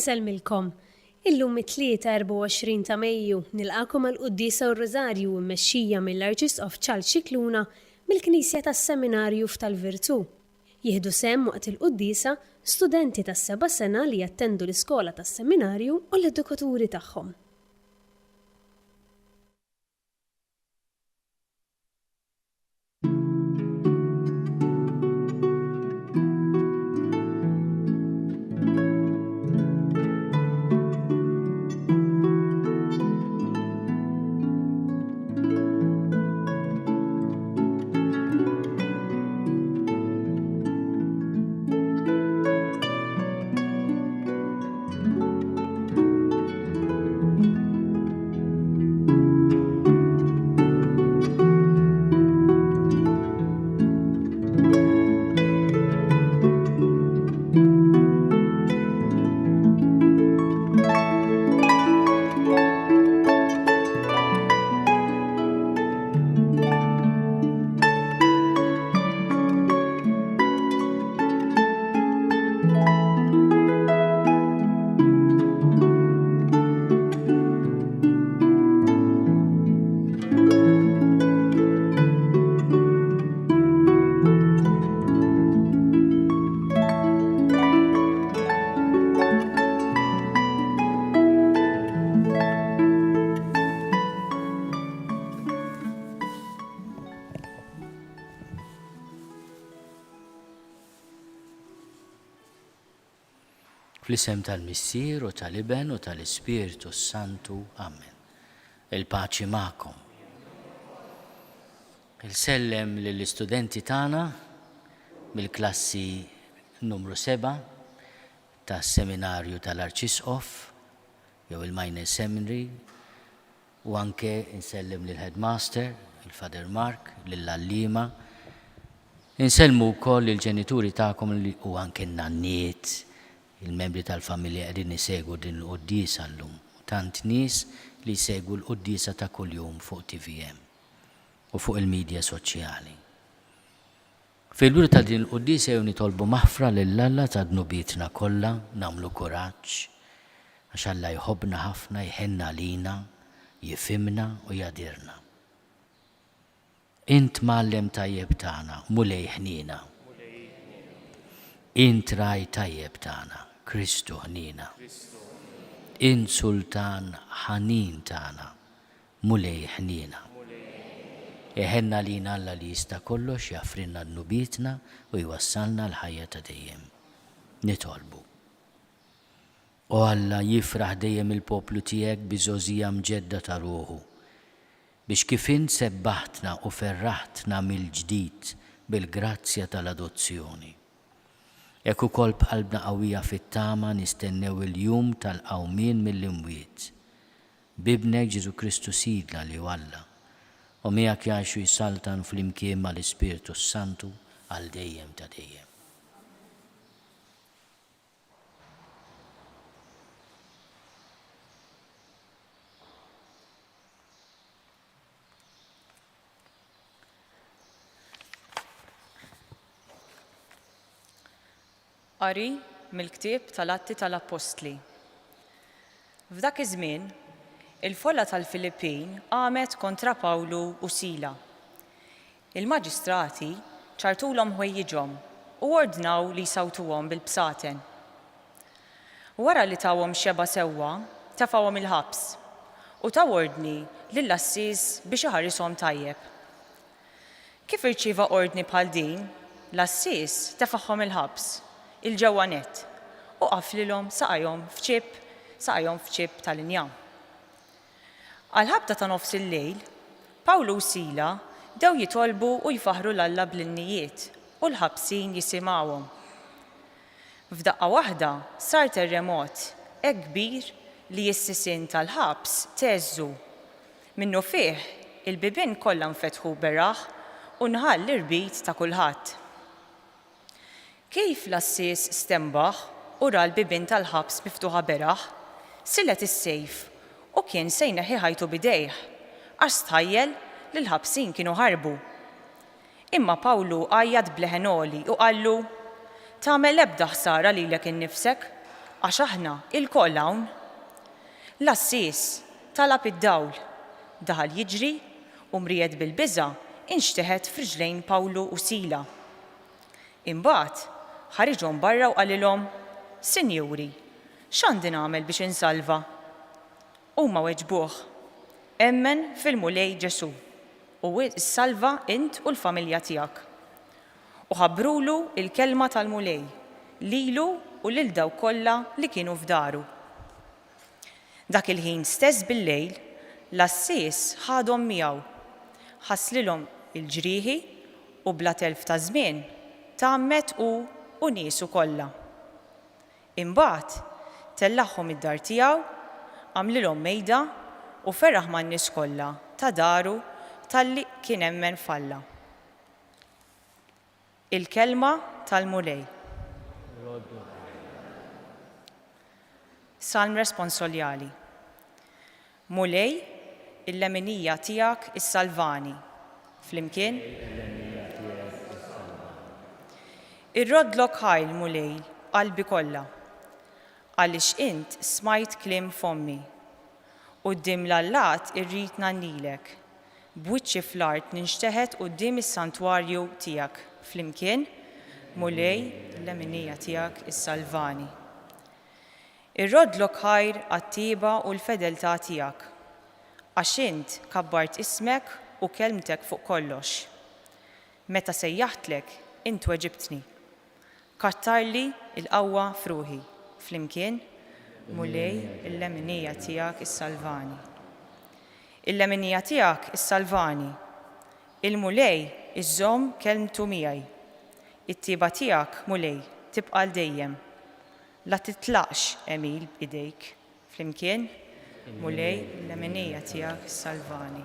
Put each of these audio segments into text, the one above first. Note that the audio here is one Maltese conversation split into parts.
Inselmilkom. Illum it-tlieta 24 ta' Mejju nilqakom għall-Qudiesa u r-Rożarju mmexxija mill-Arċisqof Charles Scicluna mill-Knisja tas-Seminarju f'Tal-Virtù. Jieħdu sehem waqt il-Qudiesa studenti tas-7 sena li jattendu l-iskola tas-Seminarju u l-edukaturi tagħhom. Fl-isem tal-Missier u tal-Iben u tal-Ispiritu Santu. Amen. Il-paċi magħkom. Il-sellem lill-istudenti tagħna mill-klassi numru 7 tas-Seminarju tal-Arċisqof jew il-Minor Seminary u anke insellem lill-Headmaster, il-Father Mark, lill-Allima. Insellmu wkoll il-ġenituri tagħkom u anke n-nanniet, il-membri tal-familja qegħdin isegwu din il-Qudiesa llum. Tant nies li jsegwu l-Qudiesa ta' kuljum fuq TVM u fuq il-medja soċjali. Fil-lura ta' din il-Qudiesa jew nitolbu maħfra lill-Alla ta' dnubietna kollha, nagħmlu kuraġġ għax Alla jħobbna ħafna, jħenna lina, jifhimna u jadirna. Int Mgħallem tajjeb tagħna, mulej ħnina. Int Raj tajjeb tagħna, Kristu ħnina. Int Sultan ħanin tagħna, mulej ħnina. Jeħenna lina Alla li jista' kollox jaffrinna dnubietna u jwassalna l-ħajja ta' dejjem. Nitolbu. O Alla jifraħ dejjem il-poplu tiegħek biżgħożija mġedda ta' ruħu biex kif int sebbaħtna u ferraħtna mill-ġdid bil-grazzja tal-adozzjoni. Jekk ukoll b'qalbna qawwija fit-tama nistennew il-jum tal-qawmien mill-imwiet. Bibnek Ġesu Kristu Sidna li Alla u miegħek jgħixu jsaltan flimkien mal-Ispiritu Santu għal dejjem ta' dejjem. Qari mill-ktieb tal-Atti tal-Apostli. F'dak iż-żmien, il-folla tal-Filippin qamet kontra Pawlu u Sila. Il-maġistrati ċartulhom ħwejjiġhom u ordnaw li jsawtuhom bil-bsaten. Wara li tawhom xeba sewwa, tafawhom il-ħabs u taw ordni lill-assis biex iħarrishom tajjeb. Kif irċieva ordni bħal din, l-assis tefagħhom il-ħabs il-ġewwa nett u qaflilhom saqajhom f'ċib tal-injam. Għal-ħabta ta' nofs il-lejl, Pawlu u Sila dew jitolbu u jfaħru l-Alla bl-innijiet u l-ħabsin jisimgħuhom. F'daqqa waħda sar terremot hekk kbir li s-sisien tal-ħabs teżżu. Minnu fih il-bibien kollha nfetħu beraħ u nħall l-irbit ta' kulħadd. Kif l-assis stembaħ u ra l-bibien tal-ħabs miftuħa beraħ, sillet is-sejf u kien se jneħħi ħajtu bidejh għax stħajjel li l-ħabsin kienu ħarbu. Imma Pawlu għajjad bleħenoli u qallu, tagħmel ebda ħsara lilek innifsek għax aħna il-koll hawn. L-assis talab id-dawl, daħal jiġri u mried bil-biża' inxteħed f'riġlejn Pawlu u Sila. Imbagħad ħareġhom barra u qalilhom: Sinjuri, x'għandi nagħmel biex insalva? Huma weġbuh: Emmen fil-mulej Ġesu u issalva int u l-familja tiegħek. U ħabbrulu il-kelma tal-mulej lilu u lil dawk kollha li kienu f'daru. Dak il-ħin stess bil-lejl l-assis ħadhom miegħu, ħasslilhom il-ġrieħi u bla telf ta' żmien tgħammet u niesu kollha. Imbagħad tellaħħom id-dar tiegħu, għamlilhom mejda u ferraħ man-nies kollha ta' daru talli kien hemmen falla. Il-kelma tal-mulej. Salm responsoljali. Mulej, il-leminija tiegħek is-salvani. Flimkien? Irrodlok ħajl mulej qalbi kollha, għaliex int smajt kliem fommi. Quddiem l-Allat irrid nannilek, b'wiċċi fl-art ninxteħed quddiem is-santwarju tiegħek. Flimkien, mulej, l-leminija tiegħek is-salvani. Irrodlok ħajr għat-tieba u l-fedeltà tiegħek, għax int kabbart ismek u kelmtek fuq kollox. Meta sejjaħtlek, int weġibtni. Kattarli il-qawwa f'ruħi. Flimkien, mulej, il-leminija tiegħek is-salvani. Il-leminija tiegħek is-salvani. Il-mulej iżżomm kelmtu miegħi. It-tieba tiegħek mulej tibqa' dejjem. La titlaqx emil b'idejk. Flimkien, mulej, il-leminija tiegħek is-salvani.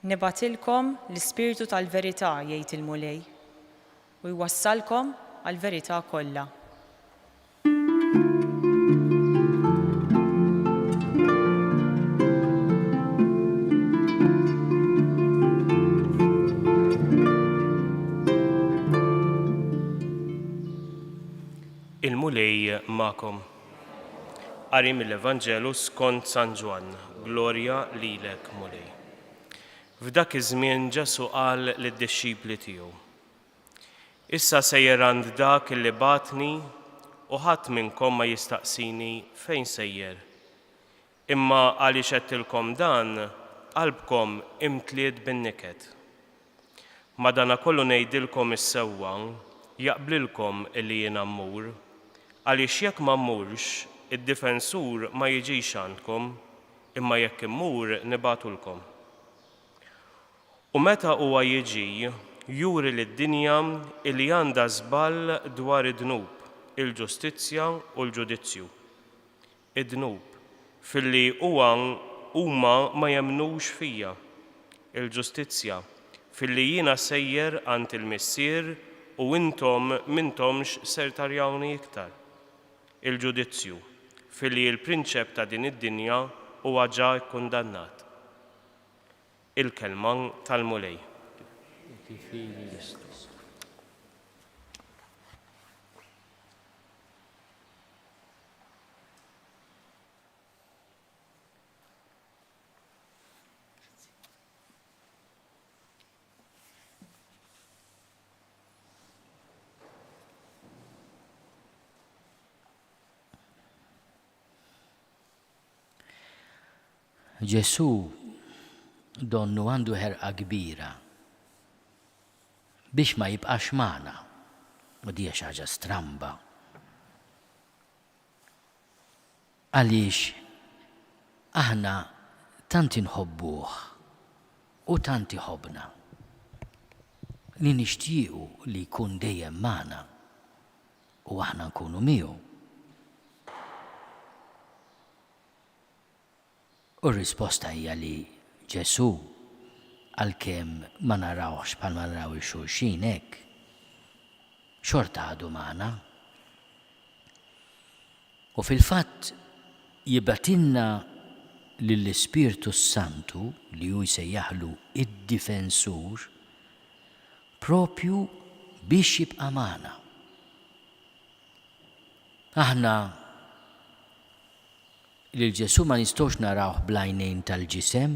Nibatilkom l-Ispiritu tal-verità jgħid il-mulej u jwassalkom għall-verità kollha. Il-mulej magħkom. Qari mill-Evanġelu skont San Ġwan. Glorja lilek, mulej. F'dak iż-żmien Ġesu qal lid-dixxipli tiegħu: Issa sejjer għand dak li batni u ħadd minnkom ma jistaqsini fejn sejjer. Imma għaliex għedtilkom dan, qalbkom imtliet bin-niked. Madankollu ngħidilkom is-sewwa, jaqblilkom illi jien mmur, għaliex jekk ma mmurx, id-difensur ma jiġix għandkom, imma jekk immur nibatulkom. U meta huwa jiġi, juri lid-dinja li għandha żball dwar id-dnub, il-ġustizzja u l-ġudizzju. Id-dnub filli huma ma jemnux fija. Il-ġustizzja filli jiena sejjer għand il-missier u intom m'intomx ser tarjawni iktar. Il-ġudizzju filli l-prinċep ta' din id-dinja huwa ġa kkundannat. Il-kelma tal-mulej. Ġesu donnu għandu ħerqa kbira biex ma jibqax magħna u di xi ħaġa stramba. Għaliex aħna tant inħobbuh u tant iħobbna li nixtiequ li jkun dejjem magħna u aħna nkunu miegħu. U r-risposta hija li Ġesu għalkemm ma narawx bħal ma naraw il-xulxin hekk, xorta għadu magħna. U fil-fatt jibatilna lill-Ispirtu Santu li hu jsejjaħlu id-difensur propju biex jibqa' magħna. Aħna lil Ġesu ma nistgħux narawh bl-għajnejn tal-ġisem,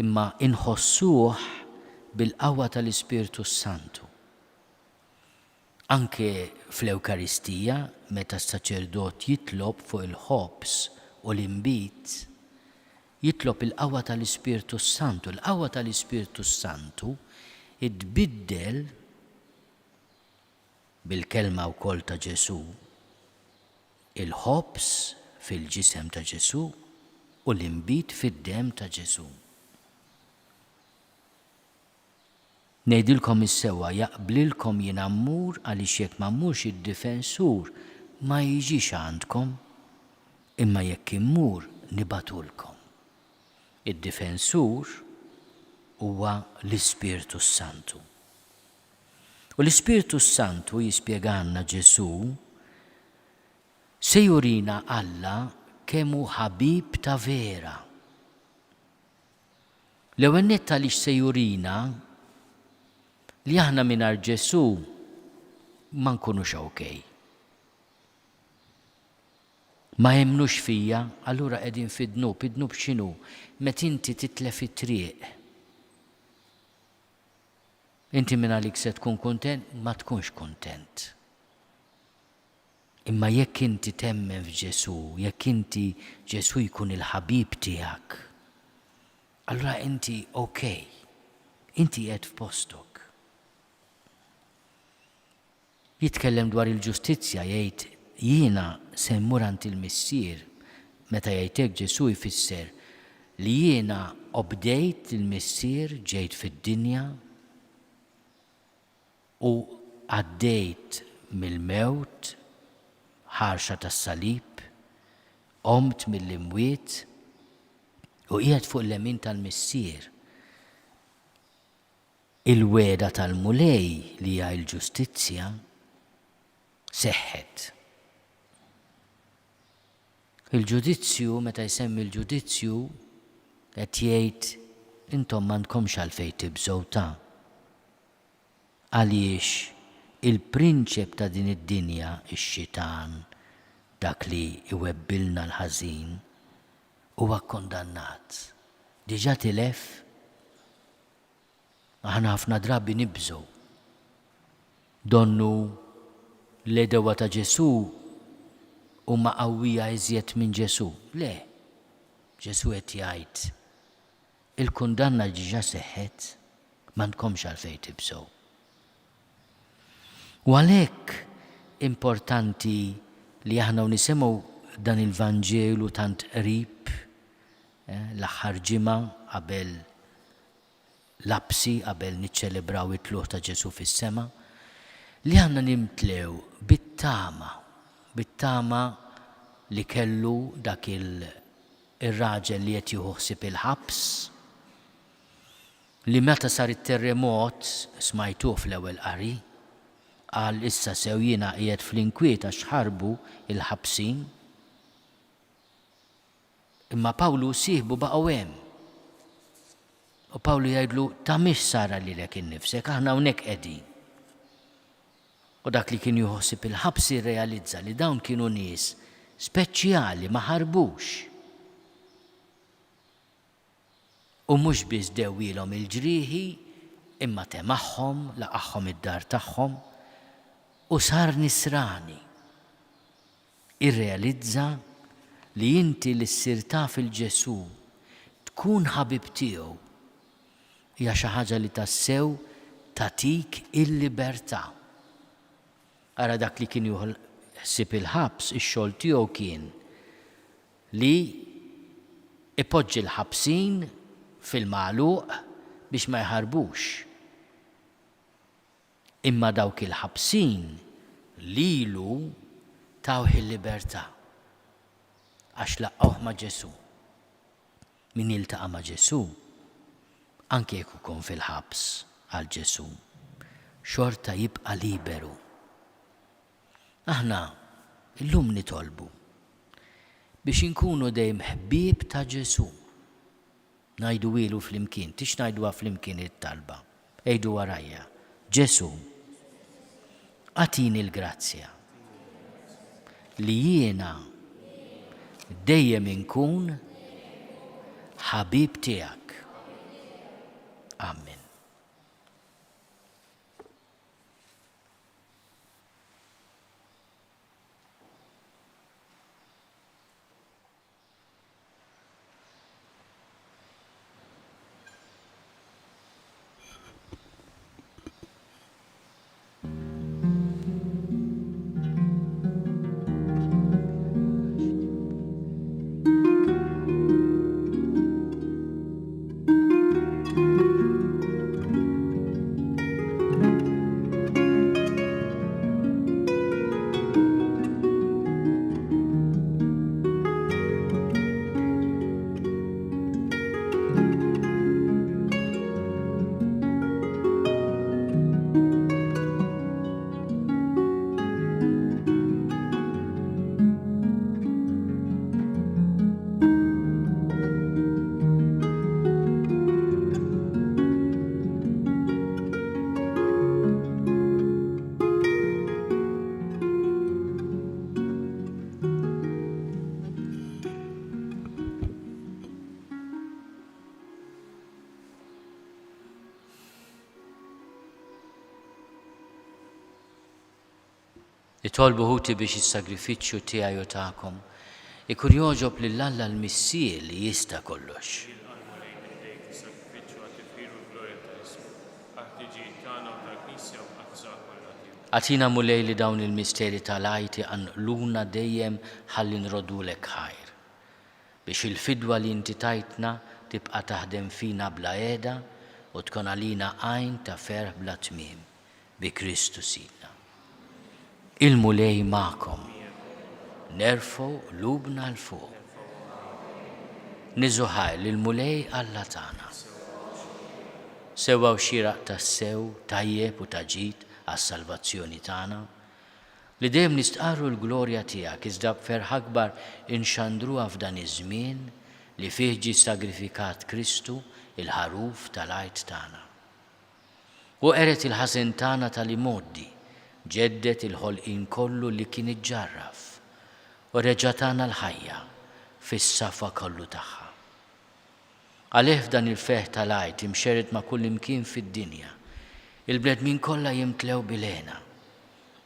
imma inħossuh bil-qawwa tal-Ispirtu Santu. Anke fl-Ewkaristija, meta s-saċerdot jitlob fuq il-ħobs u l-imbit, jitlob il-qawwa tal-Ispirtu Santu. Il-qawwa tal-Ispirtu Santu itbiddel bil-kelma wkoll ta' Ġesu, il-ħobs fil-ġisem ta' Ġesu u l-imbit fid-dem ta' Ġesu. Ngħidilkom is-sewwa jaqblilkom jien mmur għaliex jekk ma mmurx id-difensur ma jiġix għandkom, imma jekk immur nibatulkom. Id-difensur huwa l-Ispirtu Santu. U l-Ispirtu Santu jispjegalna Ġesu se jurina Alla kemm hu ħabib ta' vera. L-ewwel nett għaliex se jurina li aħna mingħajr Ġesu ma nkunux okej. Ma jemnux fija, allura qegħdin fid-dnub b'x'inhu? Meta inti titlef it-triq. Inti minn għalik se tkun kuntent, ma tkunx kuntent. Imma jekk inti temmen f'Ġesu, jekk inti Ġesu jkun il-ħabib tiegħek, allura inti okej, inti qiegħed f'postok. Jitkellem dwar il-ġustizzja jgħid jiena se mmur għand il-missier, meta jgħidlek Ġesu jfisser li jiena obdejt il-missier ġejt fid-dinja u għaddejt mill-mewt, ħarxa tas-salib, qomt mill-imwiet u qiegħed fuq l-lemin tal-missier. Il-weda tal-mulej li hija l-ġustizzja seħħet. Il-ġudizzju, meta jsemmi l-ġudizzju, qed jgħid intom m'għandkomx għalfejn tibżgħu ta' għaliex il-prinċep ta' din id-dinja, ix-xitan, dak li iwebbilna l-ħażin, huwa kkondannat. Diġà tilef, aħna ħafna drabi nibżgħu. Donnu l-edewa ta' Ġesu huma qawwija iżjed minn Ġesu. Le, Ġesu qed jgħid il-kundanna diġà seħħet, m'għandkomx għalfejn tibżgħu. U għalhekk importanti li aħna nisimgħu dan il-Vanġelu tant qrib l-aħħar ġimgħa qabel l-absi, qabel niċċelebraw it-tluq ta' Ġesu fis-sema, li aħna nimtlew bit-tama li kellu dak il-raġel li qed jieħu ħsieb il-ħabs, li meta sar it-terremot smajtuh fl-ewwel qari, qal issa sew jiena qiegħed fl-inkwiet għax ħarbu il-ħabsin. Imma Pawlu sieħbu baqgħu hemm. U Pawlu jgħidlu ta' mhix sara lilek innifsek, aħna hawnhekk qegħdin. U dak li kien joħsib il-ħabs jirrealizza li dawn kienu nies speċjali ma ħarbux. U mhux biss dewwielhom il-ġrieħi, imma temaħħom, laqagħhom id-dar tagħhom u sar nisrani. Irrealizza li inti li ssir taf il-Ġesu tkun ħabib tiegħu hija xi ħaġa li tassew tatik il-libertà. Ara dak li kien ħsib il-ħabs, ix-xogħol tiegħu kien li ipoġġi l-ħabsin fil-magħluq biex ma jħarbux. Imma dawk il-ħabsin lilu tawh il-libertà għax laqgħuh ma' Ġesu. Min jiltaqa' ma' Ġesu anke jekk ikun fil-ħabs għal Ġesu, xorta jibqa' liberu. Aħna illum nitolbu biex inkunu dejjem ħbieb ta' Ġesu. Ngħidu ilu flimkien, tix ngħiduha flimkien it-talba. Ejdu warajja. Ġesu, għatini l-grazzja li jiena dejjem inkun ħabib tiegħek. Amen. Itolbu ħuti biex is-sagrifiċċju tiegħi u tagħkom ikun jogħġob lill-Alla l-Missir li jista' kollox. Għatina mulej li dawn il-misteri tal-għajti għanqluna dejjem ħalli nrodulek ħajr. Biex il-fidwa li inti tajtna tibqa' taħdem fina bla qiegħda u tkun għalina għajn ta' ferħ bla tmiem bi Kristu Sidna. Il-mulej ma'kom, nerfu lubna l-fuq. Niżuħaj l-mulej Alla tagħna. Sewwa xieraq tas-sew tajjeb u taġid għas-salvazzjoni tagħna, li dejjem nistqarru l-glorja tiegħek iżda b'ferħ akbar inxandruha f'dan iż-żmien li fih ġie sagrifikat Kristu il-ħaruf tal-għajt tagħna. U qeret il-ħażen tagħna tal-imoddi ġeddet il-ħolqien kollu li kien iġġarraf u reġatana l-ħajja fis-safa kollu tagħha. Għalih f'dan il-feħ tal-għajt imxerred ma' kull imkien fid-dinja, il-bledmin kollha jimtlew bilena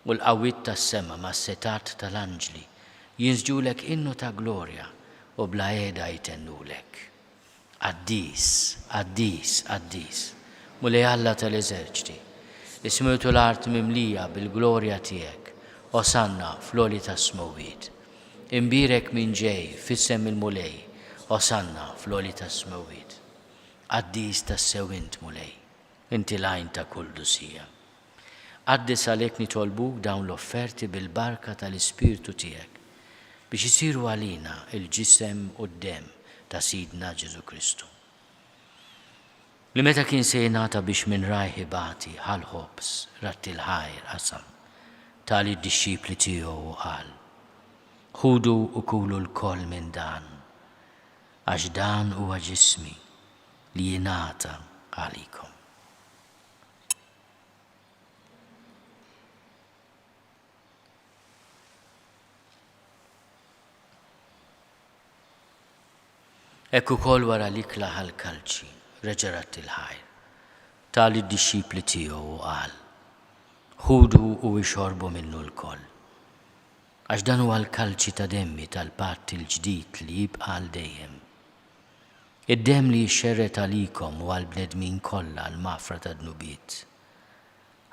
u l-qawwiet tas-sema mas-setat tal-anġli jinżġulek innu ta' glorja u bla qiegħda jtennulek. Qaddis, qaddis, qaddis, mulej Alla tal-eżerċiti, ismitu l-art mimlija bil-glorja tiegħek, osanna fl-oli tas-smowid. Imbirek minn ġej fissem il-mulej, osanna fl-oli tas-smowid. Qaddis tas-sewint mulej, inti lajn ta' kull dusija. Qaddis għalhekk nitolbuk dawn l-offerti bil-barka tal-Ispirtu tiegħek biex isiru għalina il-ġisem u d-dem ta' Sidna Ġesu Kristu. Li meta kien se jingħata biex minn rajħi bati ħal-ħobs ratti l-ħajr qasam tali d-dixxipli tiegħu u qal: ħudu u kulu l-koll minn dan, għax dan huwa ġismi li jingħata għalikom. Ekku kol wara l-ikla ħal-kalċi reġerat il-ħajr, tali d-dixxipli tiegħu u qal: ħudu u ixorbu minnu l-koll, għax dan huwa l-kalċi ta' demmi tal-patt il-ġdid li jibqa' għal dejjem. Id-demm li jixxerret għalikom u għall-bnedmin kollha l-mafra ta' dnubiet.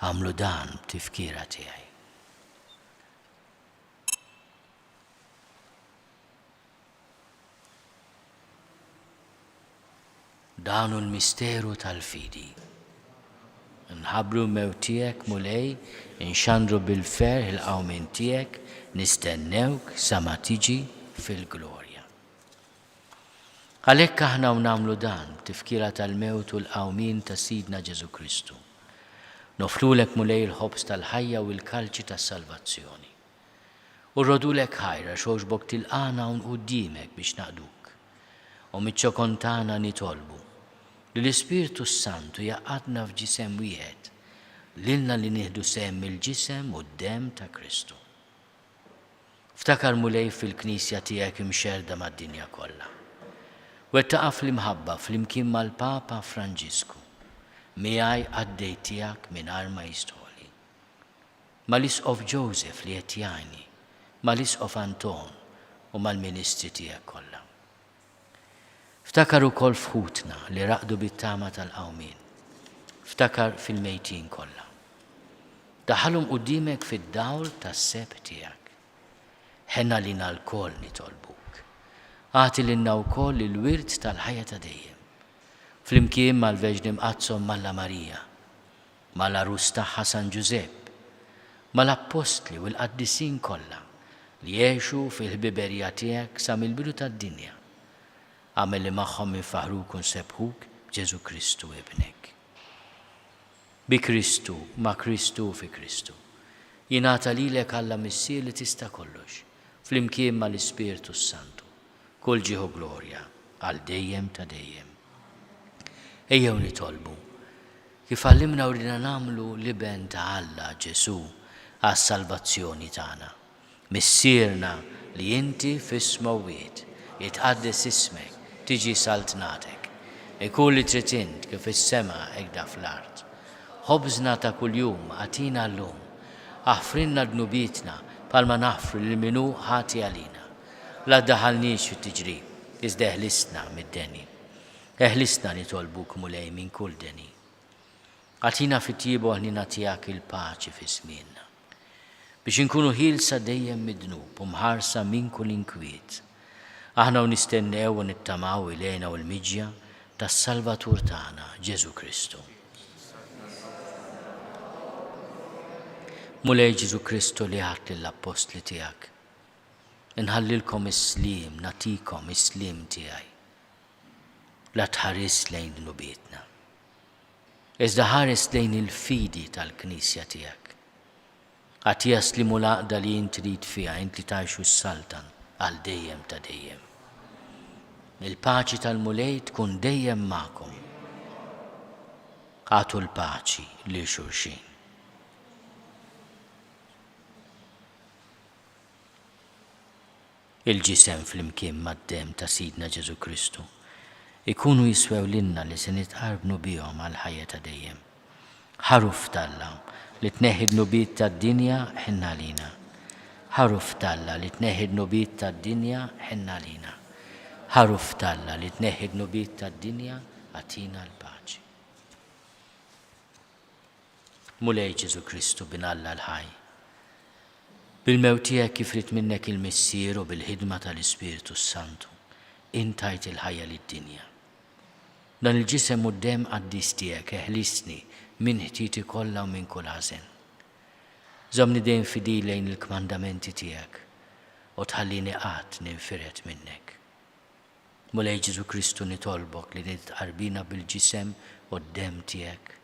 Għamlu dan b'tifkira tiegħi. Danu l-misteru tal-fidi. Nħabru mewtijek mulej, nxandru bil-fer il-qawmin tijek, nistennewk sa ma tiġi fil-glorja. Għalhekk aħna namlu dan tifkira tal-mewt u l-qawmin ta' Sidna Ġesu Kristu. Nofrulek mulej il-ħobs tal-ħajja u l-kalċi tas-salvazzjoni. U rodulek ħajra xoġbok tilqana un qudiemek biex naqduk. U mitċokontana nitolbu li l-Ispiritu Santu jaqadna f'ġisem wieħed lilna li nieħdu sehem il-ġisem u d-dem ta' Kristu. Ftakar mulej fil-Knisja tiegħek imxerda mad-dinja kollha. Wettaqaf l-imħabba fl-imkien mal-Papa Franġisku. Miegħi għaddejt tiegħek mingħajr ma jistħoli. Mal-Isqof Joseph li qed jgħinni, mal-Isqof Anton u mal-Ministri tiegħek kollha. Ftakar ukoll fħutna li raqdu bit-tama tal-qawmien. Ftakar fil-mejtin kollha. Daħalhom qudiemek fid-dawl tas-seb tiegħek. Ħenna lina l-koll nitolbuk. Għati lilna wkoll il-wirt tal-ħajja ta' dejjem. Flimkien mal-Veġni Mqazzom Malla Marija, mal-arus tagħha San Giuseppe, mal-Appostli u l-Qaddisin kollha li jgħixu fil-ħbiberija tiegħek sa mill-bidu tad-dinja. Għamel li magħhom infaħruk u nsebħuk b'Ġesu Kristu ibnek. Bi Kristu, ma' Kristu fi Kristu. Jingħata lilek Alla missier li tista' kollox, flimkien mal-Ispiritu Santu, kull ġieħu glorja għal dejjem ta' dejjem. Ejjew nitolbu kif għallimna u rridna nagħmlu liben ta' Alla Ġesu għas-salvazzjoni tagħna. Missierna li inti f'ismu wieħed jitqaddes ismek, tiġi saltnatek. Ikun li trid int kif is-sema hekk fl-art. Ħobżna ta' kuljum għatina llum. Aħfrinna dnubitna palma naħfru lil minnu ħati għalina. La daħalniex fit-tiġrib, iżda eħlisna mid-deni. Eħlisna nitolbuk mulej minn kull deni. Għatina fit-tiebu ħnina tiegħek il-paċi fi żmienna. Biex inkunu ħielsa dejjem mid-dnub u mħarsa minn kull inkwiet. Aħna u nistennew u nittamaw ilejna u l-miġja tas-Salvatur tagħna Ġesu Kristu. Mulej Ġesu Kristu li ħadt lill-Apostli tiegħek. Inħallilkom is-slim, natikom is-slim tiegħi. La tħares lejn dnubietna. Iżda ħares lejn il-fidi tal-Knisja tiegħek. Għad jaslimu l-għaqda li int trid fiha int li tgħixu s-saltan għal dejjem ta' dejjem. Il-paċi tal-mulej tkun dejjem magħkom. Għatu l-paċi lil xulxin. Il-ġisem fl-imkien mad-dem ta' Sidna Ġesu Kristu ikunu jiswew lilna li se nitqarbnu bihom għal ħajja ta' dejjem. Ħaruf talla li tneħħi d-nubiet tad-dinja ħinna lina. Ħaruf talla li tneħħi d-nubiet tad-dinja ħinna lina. Ħaruf talla li tneħħi d-nubiet tad-dinja għatina l-paċi. Mulej Ġesu Kristu bin Alla l-ħaj. Bil-mewt tiegħek kif rid minnek il-missier u bil-ħidma tal-Ispiritu Santu, intajt il-ħajja lid-dinja. Dan il-ġisem u d-dem qaddis tiegħek eħlisni minn ħtieti kollha u minn kull ħażen. Żommni dejjem fidil lejn il-kmandamenti tiegħek u tħallini qatt ninfiret minnek. Mulej Ġesu Kristu nitolbok li nitqarbina bil-ġisem u d-dem tiegħek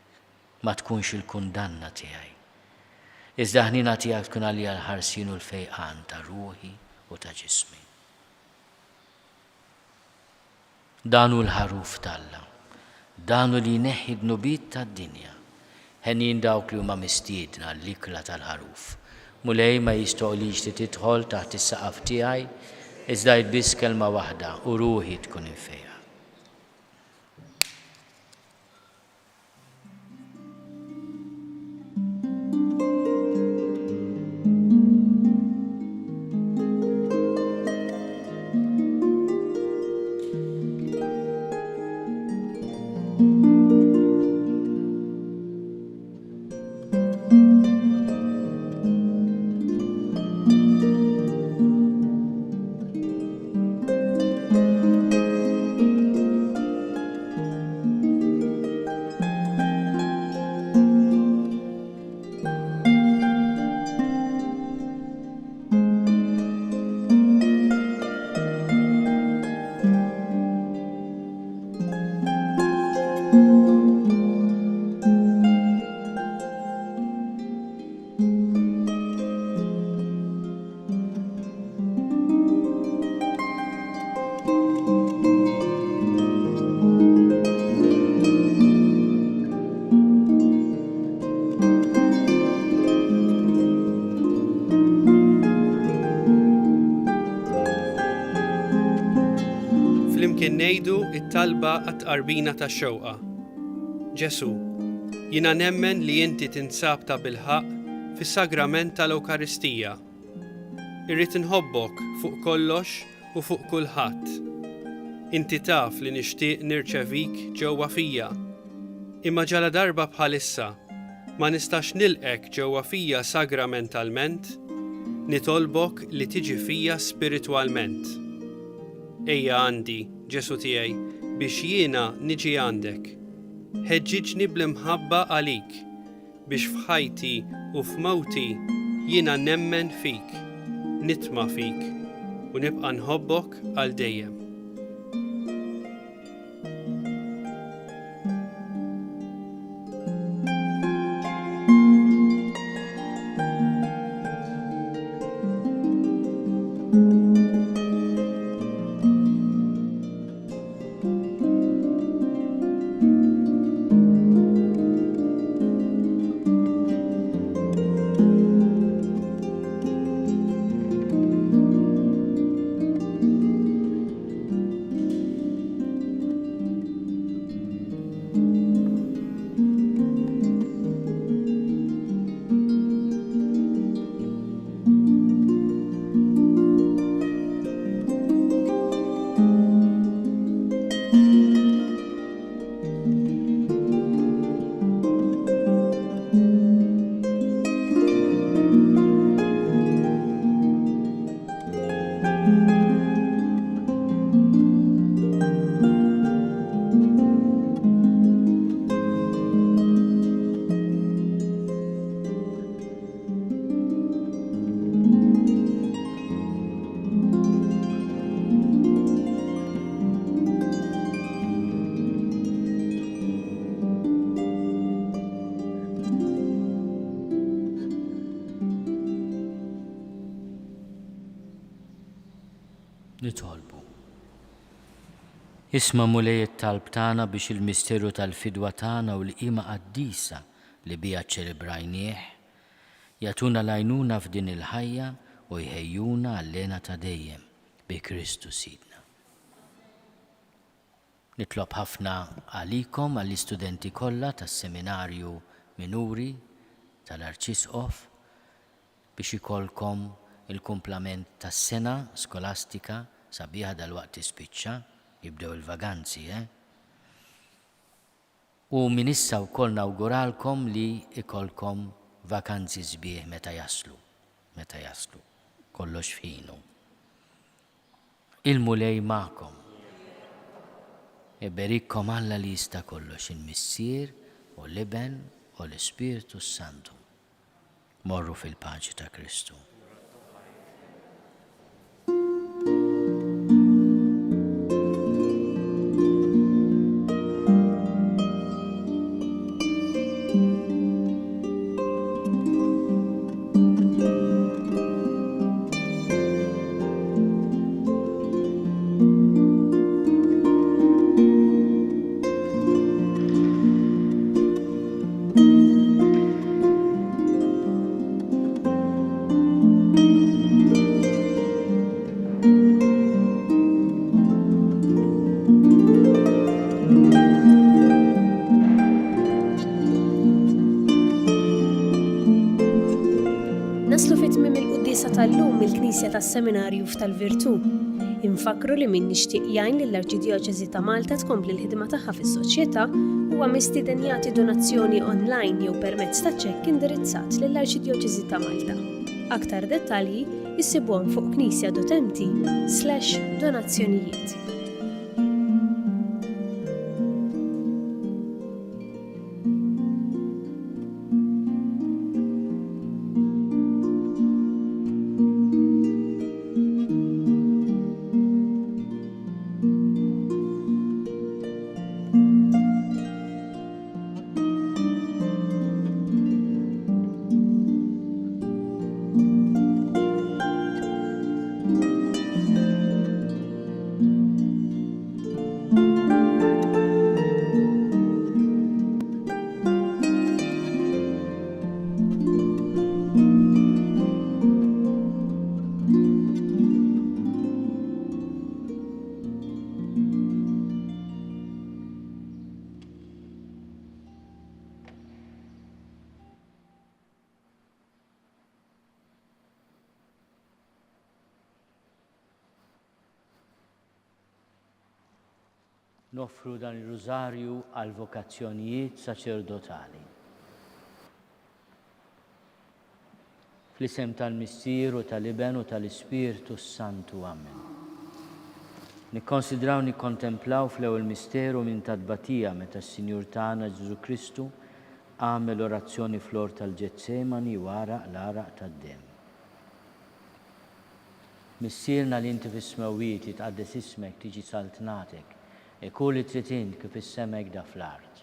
ma tkunx il-kundanna tiegħi. Iżda ħnina tiegħek tkun għalija l-ħarsin u l-fejqan ta' ruħi u ta' ġismi. Danu l-ħaruf talla, danu li jneħħi d-nubiet tad-dinja, ħenjin dawk li huma mistiedna l-ikla tal-ħaruf. Mulej ma jistoqlix li tidħol taħt is-saqaf tiegħi, iżda biss kelma waħda u ruħi tkun infejqa. flimkien ngħidu it-talba għat-tqarbina tax-xewqa. Ġesu, jiena nemmen li inti tinsab ta' bilħaq fis-sagrament tal-Ewkaristija. Irrid inħobbok fuq kollox u fuq kulħadd. Inti taf li nixtieq nirċevik ġewwa fija. Imma ġala darba bħalissa ma nistax nilqek ġewwa fija sagramentalment, nitolbok li tiġi fija spiritwalment. Ejja għandi, Ġesu tiegħi, biex jiena niġi għandek. Ħeġġiġni bl-imħabba għalik, biex f'ħajti u f'mawti jiena nemmen fik, nitma fik, u nibqa' nħobbok għal dejjem. Nitolbu. Isma' mulej it-talb tagħna biex il-misteru tal-fidwa tagħna u l-qima qaddisa li bija ċċelebrajnieh jagħtuna l-għajnuna f'din il-ħajja u jħejjuna għall-lena ta' dejjem bi Kristu Sidna. Nitlob ħafna għalikom għall-istudenti kollha tas-seminarju minuri tal-Arċisqof biex ikolkom il-kumplament tas-sena skolastika sabiħa dal-waqt ispiċċa, jibdew il-vaganzi, U min issa wkoll nawguralkom li ikolkom vakanzi sbieħ meta jaslu, kollox f'ħinu. Il-mulej magħkom. Berikkom Alla li jista' kollox il-Missier u l-Iben u l-Ispiritu Santu. Morru fil-paċi ta' Kristu. Naslu fit-tmiem il-qudiesa tal-lum il-Knisja tas-Seminarju f'Tal-Virtu. Infakru li min nixtieq jgħin lill-Arċidjoċeżi ta' Malta tkompli l-ħidma tagħha fis-soċjetà huwa mistieden jagħti donazzjoni online jew permezz ta' ċekk indirizzat lill-Arċidjoċeżi ta' Malta. Aktar dettalji issibuhom fuq knisja.mt/donazzjonijiet. Noffru dan il-Rużarju għal vokazzjonijiet saċerdotali. Fl-isem tal-Missieru, tal-Iben u tal-Ispirtu Santu. Amen. Nikkonsidraw nikkontemplaw fl-ewwel misteru minn tadbatija meta s-Sinjur tagħna Ġesu Kristu għamel orazzjoni fl-ort tal-Ġetsemani wara l-araq tad-dem. Missierna li inti fis-smawiet jitqaddes ismek tiġi saltnatek e kull li trid int kif is-semek da fl-art.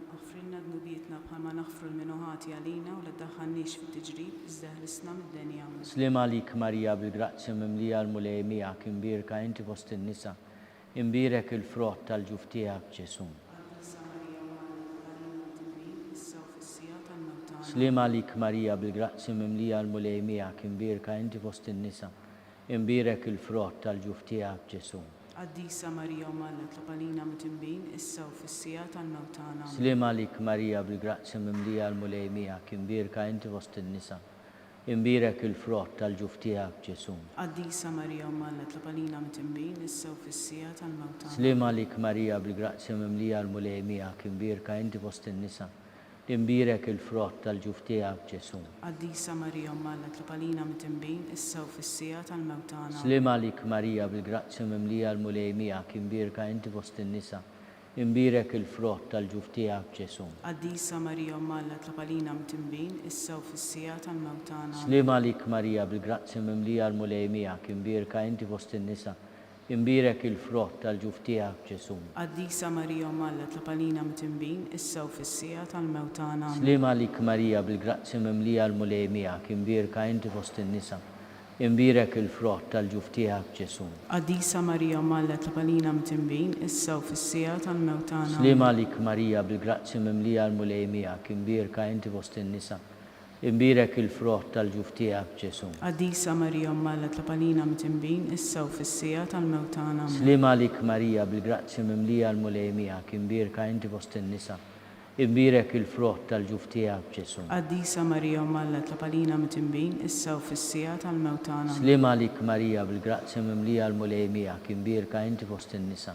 Għafrinna d-nubietna bħalma naħfru l-minuħati għalina u l-daħħannix fit-tiġrib iżda ħlisna mid-denja. Slim għalik Marija bil-grazzja mimlija l-mulejmija kimbirka inti fost in-nisa, imbirek il-frott tal-ġuftijak Ġesu. Slim għalik Marija bil-grazzja mimlija l-mulejmija kimbirka inti fost in-nisa, imbirek il-frott tal-ġuftijak Ġesu. Qaddisa Marija u Malla tlapalina mitimbin issa u fissija tal-mewtana. Slim għalik Marija bil-grazzja mimlija l-mulejmija kimbirka inti fost in-nisa, imbirek il-frott tal-ġuftijak Ġesu. Qaddisa Marija u Malla tlapalina mitimbin issa u fissija tal-mewtana. Slim għalik Marija bil-grazzja mimlija l-mulejmija kimbirka inti fost in-nisa, imbirek il-frott tal-ġuftijak Ġesu. Qaddisa Marija u Malla tlapalina mitimbin issa u fissija tal-mewtana. Slim għalik Marija bil-grazzja mimlija l-mulejmija kimbirka inti fost in-nisa, imbirek il-frott tal-ġuftijak Ġesu. Qaddisa Marija u Malla tlapalina mitimbin issa u fissija tal-mewtana. Slim għalik Marija bil-grazzja mimlija l-mulejmija kimbirka inti fost in-nisa, imbirek il-frott tal-ġuftijak Ġesu. Qaddisa Marija u Malla tlapalina mitimbin issa u fissija tal-mewtana. Slim għalik Marija bil-grazzja mimlija l-mulejmija kimbirka inti fost in-nisa, imbirek il-frott tal-ġuftijak Ġesu. Qaddisa Marija u Malla tlapalina mitimbin issa u fissija tal-mewtana. Slim għalik Marija bil-grazzja mimlija l-mulejmija kimbirka inti fost in-nisa, imbirek il-frott tal-ġuftijak Ġesu. Qaddisa Marija u Malla tlapalina mitimbin issa u fissija tal-mewtana. Slim għalik Marija bil-grazzja mimlija l-mulejmija kimbirka inti fost in-nisa, imbirek il-frott tal-ġuftijak Ġesu. Qaddisa Marija u Malla tlapalina mitimbin issa u fissija tal-mewtana. Slim għalik Marija bil-grazzja mimlija l-mulejmija kimbirka inti fost in-nisa,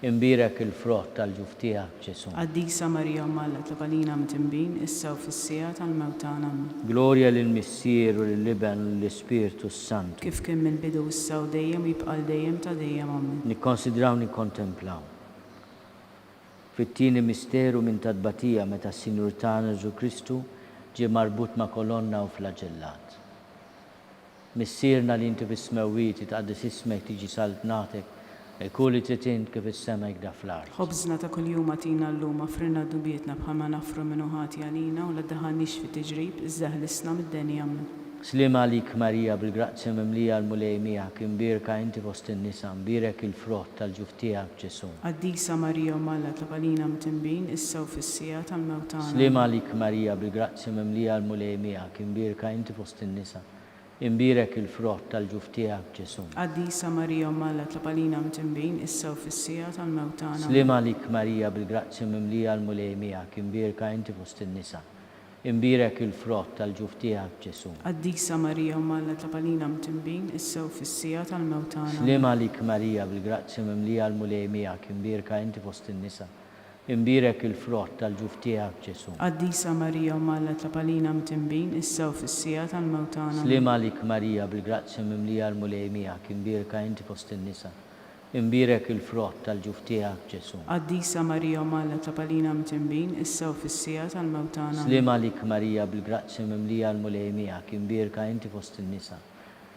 imbirek il-frott tal-ġuftijak Ġesu. Qaddisa Marija u Malla tlapalina mitimbin issa u fissija tal-mewtana. Glorja lill-Missier u lill-Iben u lill-Ispirtu Santu. Kif kien mill-bidu issa u dejjem jibqal dejjem ta' dejjem amen. Nikkonsidraw nikkontemplaw. Fit-tieni misteru minn tadbatija meta s-Sinjur tagħna Ġesu Kristu ġie marbut ma' kolonna u flaġellat. Missierna li inti fis-smawiet tqaddis ismek tiġi saltnatek e kull li trid int kif is-semek da fl-art. Ħobżna ta' kuljum għatina llum għafrinna d-dubietna bħalma nafru minuħati għalina u l-daħannix fit-tiġrib iżda ħlisna mid-denja amen. Slim għalik Marija bil-grazzja mimlija l-mulejmija kimbirka inti fost in-nisa, imbirek il-frott tal-ġuftijak Ġesu. Qaddisa Marija u Malla tlapalina mitimbin issa u fissija tal-mewtana. Slim għalik Marija bil-grazzja mimlija l-mulejmija kimbirka inti fost in-nisa, imbirek il-frott tal-ġuftijak Ġesu. Qaddisa Marija u Malla tlapalina mitimbin issa u fissija tal-mewtana. Slim għalik Marija bil-grazzja mimlija l-mulejmija kimbirka inti fost in-nisa, imbirek il-frott tal-ġuftijak Ġesu. Qaddisa Marija u Malla tlapalina mitimbin issa u fissija tal-mewtana. Slim għalik Marija bil-grazzja mimlija l-mulejmija kimbirka inti fost in-nisa, imbirek il-frott tal-ġuftijak Ġesu. Qaddisa Marija u Malla tlapalina mitimbin issa u fissija tal-mewtana. Slim għalik Marija bil-grazzja mimlija l-mulejmija kimbirka inti fost in-nisa, imbirek il-frott tal-ġuftijak Ġesu. Qaddisa Marija u Malla tlapalina mitimbin issa u fissija tal-mewtana. Slim għalik Marija bil-grazzja mimlija l-mulejmija kimbirka inti fost in-nisa,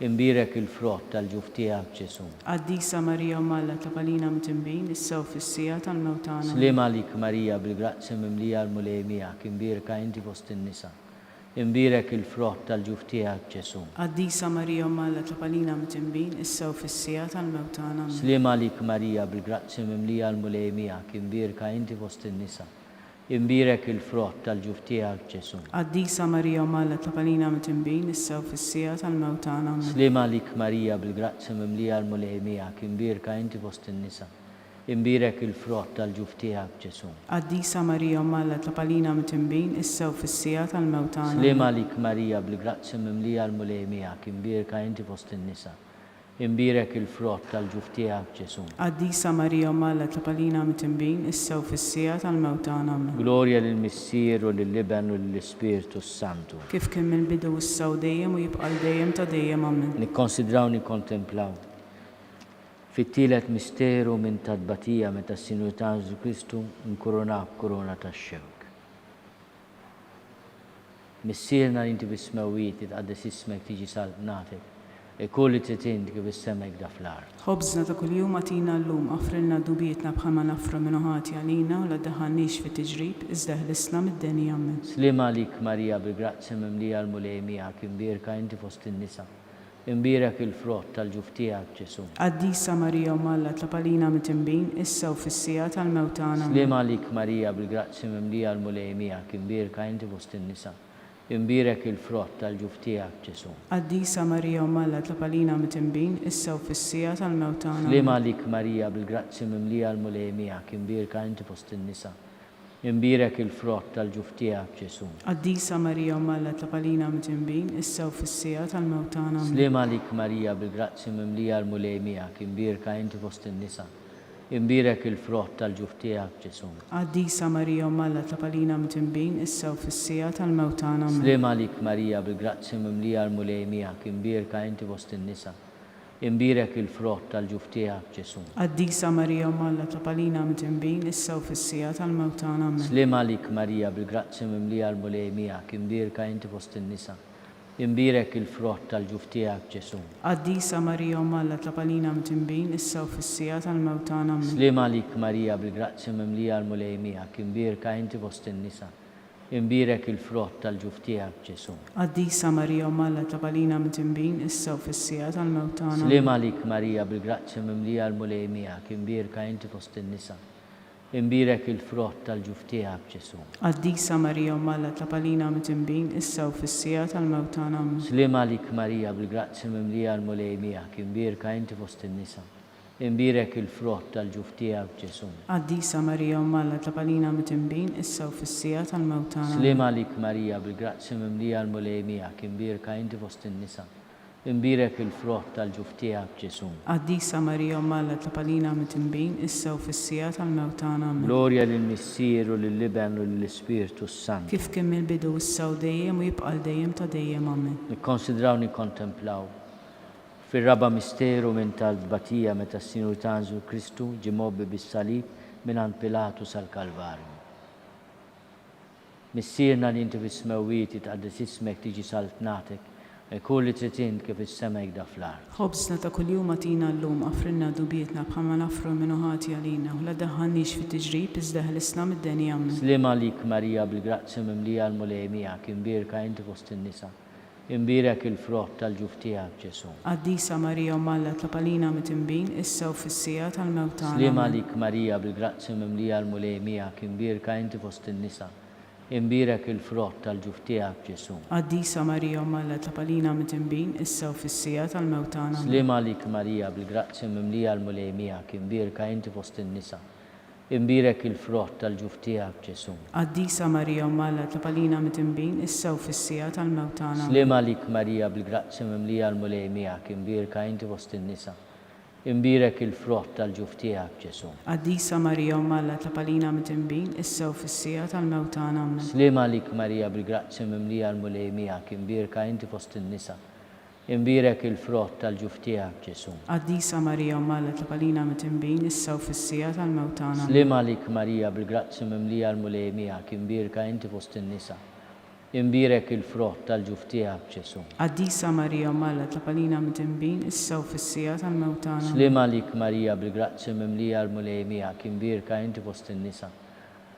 imbirek il-frott tal-ġuftijak Ġesu. Qaddisa Marija u Malla tlapalina mitimbin issa u fissija tal-mewtana. Slim għalik Marija bil-grazzja mimlija l-mulejmija kimbirka inti fost in-nisa, imbirek il-frott tal-ġuftijak Ġesu. Qaddisa Marija u Malla tlapalina mitimbin issa u fissija tal-mewtana. Slim għalik Marija bil-grazzja mimlija l-mulejmija kimbirka inti fost in-nisa, imbirek il-frott tal-ġuftijak Ġesu. Qaddisa Marija u Malla tlapalina mitimbin issa u fissija tal-mewtana. Slim għalik Marija bil-grazzja mimlija l-mulejmija kimbirka inti fost in-nisa, imbirek il-frott tal-ġuftijak Ġesu. Qaddisa Marija u Malla tlapalina mitimbin issa u fissija tal-mewtana. Slim għalik Marija bil-grazzja mimlija l-mulejmija kimbirka inti fost in-nisa, imbirek il-frott tal-ġuf tiegħek Ġesu. Qaddisa Marija Malla tlapalina mit-tinbin, issa u fis-sija tal-mewt tagħna. Amen. Glorja lill-Missier u lill-Liben u lill-Ispiritu Santu. Kif kien mill-bidu issa u dejjem u jibqa' dejjem ta' dejjem. Amen. Nikkonsidraw nikkontemplaw. Fit-tielet misteru minn tadbatija meta s-Sinjur ta' Ġesu Kristu nkoronaw korona tax-xewk. Missierna li inti bis-smewiet titqaddes ismek tiġi saltnatek. Kulli trid kif issemek da fl-art. Ħobżna ta' kuljum atina llum affrilna dubietna bħalma nafru minn ħati għalina u la daħannix fi tiġrib iżda ħlisna mid-deni. Amen. Slima lik Marija bil-grazzja mimlija l-mulejmija kimbirka inti fost in-nisa. Imbirek il-frott tal-ġuf tiegħek Ġesu. Qaddisa Marija Malla tlapalina mit-tinbin, issa u fis-sija tal-mewt tagħna. Slima lik Marija bil-grazzja mimlija l-mulejmija kimbirka inti fost in-nisa. Imbirek il-frott tal-ġuf tiegħek Ġesu. Qaddisa Marija Malla tlapalina mit-tinbin, issa u fis-sija tal-mewt tagħna. Slima lik Marija bil-grazzja mimlija l-mulejmija kimbirka inti fost in-nisa. Imbirek il-frott tal-ġuf tiegħek Ġesu. Qaddisa Marija Malla tlapalina mit-tinbin, issa u fis-sija tal-mewt tagħna. Slima lik Marija bil-grazzja mimlija l-mulejmija kimbirka inti fost in-nisa. Imbirek il-frott tal-ġuf tiegħek Ġesu. Qaddisa Marija Malla tlapalina mit-tinbin, issa u fis-sija tal-mewt tagħna. Slima lik Marija bil-grazzja mimlija l-mulejmija kimbirka inti fost in-nisa. Imbirek il-frott tal-ġuf tiegħek Ġesu. Qaddisa Marija Malla tlapalina mit-tinbin, issa u fis-sija tal-mewt tagħna. Amen. Slima lik Marija bil-grazzja mimlija l-mulejmija kimbirka inti fost in-nisa. Imbirek il-frott tal-ġuf tiegħek Ġesu. Qaddisa Marija Malla tlapalina mit-tinbin, issa u fis-sija tal-mewt tagħna. Amen. Slima lik Marija bil-grazzja mimlija l-mulejmija kimbirka inti fost in-nisa. Imbirek il-frott tal-ġuf tiegħek Ġesu. Qaddisa Marija Malla tlapalina mit-tinbin, issa u fis-sija tal-mewt tagħna. Slima lik Marija bil-grazzja mimlija l-mulejmija kimbirka inti fost in-nisa. Imbirek il-frott tal-ġuf tiegħek Ġesu. Qaddisa Marija Malla tlapalina mit-tinbin, issa u fis-sija tal-mewt tagħna. Amen. Slima lik Marija bil-grazzja mimlija l-mulejmija kimbirka inti fost in-nisa. Imbirek il-frott tal-ġuf tiegħek Ġesu. Qaddisa Marija Malla tlapalina mit-tinbin, issa u fis-sija tal-mewt tagħna. Slima lik Marija bil-grazzja mimlija l-mulejmija kimbirka inti fost in-nisa. Imbirek il-frott tal-ġuf tiegħek Ġesu. Qaddisa Marija Malla tlapalina mit-tinbin, issa u fis-sija tal-mewt tagħna. Amen. Glorja lill-Missier u lill-Liben u lill-Ispiritu Santu. Kif kien mill-bidu issa u dejjem u jibqa' dejjem ta' dejjem. Amen. Nikkonsidraw nikkontemplaw. Fir-raba misteru minn tal-batija meta s-Sinjur ta' Ġesu Kristu ġie mobbi bis-salib mingħand Pilatu sal-Kalvarju. Missierna li inti fis-smewiet titqaddes ismek tiġi saltnatek. Kulli trid kif issemek da fl-art. Ħobżna ta' kuljum atina llum affrilna dubietna bħalma nafru minn ħati għalina u la daħħannix fi tiġrib iżda ħlisna mid-deni. Amen. Slima lik Marija bil-grazzja mimlija l-mulejmija kimbirka inti fost in-nisa. Imbirek il-frott tal-ġuf tiegħek Ġesu. Qaddisa Marija Malla tlapalina mit-tinbin, issa u fis-sija tal-mewt tagħna. Slima lik Marija bil-grazzja mimlija l-mulejmija kimbirka inti fost in-nisa. Imbirek il-frott tal-ġuf tiegħek Ġesu. Qaddisa Marija Malla tlapalina mit-tinbin, issa u fis-sija tal-mewt tagħna. Slima lik Marija bil-grazzja mimlija l-mulejmija kimbirka inti fost in-nisa. Imbirek il-frott tal-ġuf tiegħek Ġesu. Qaddisa Marija Malla tlapalina mit-tinbin, issa u fis-sija tal-mewt tagħna. Slima lik Marija bil-grazzja mimlija l-mulejmija kimbirka inti fost in-nisa. Imbirek il-frott tal-ġuf tiegħek Ġesu. Qaddisa Marija Malla tlapalina mit-tinbin, issa u fis-sija tal-mewt tagħna. Amen. Slima lik Marija bil-grazzja mimlija l-mulejmija kimbirka inti fost in-nisa. Imbirek il-frott tal-ġuf tiegħek Ġesu. Qaddisa Marija Malla tlapalina mit-tinbin, issa u fis-sija tal-mewt tagħna. Slima lik Marija bil-grazzja mimlija l-mulejmija kimbirka inti fost in-nisa. Imbirek il-frott tal-ġuf tiegħek Ġesu. Qaddisa Marija Malla tlapalina mit-tinbin, issa u fis-sija tal-mewt tagħna. Slima lik Marija bil-grazzja mimlija l-mulejmija kimbirka inti fost in-nisa.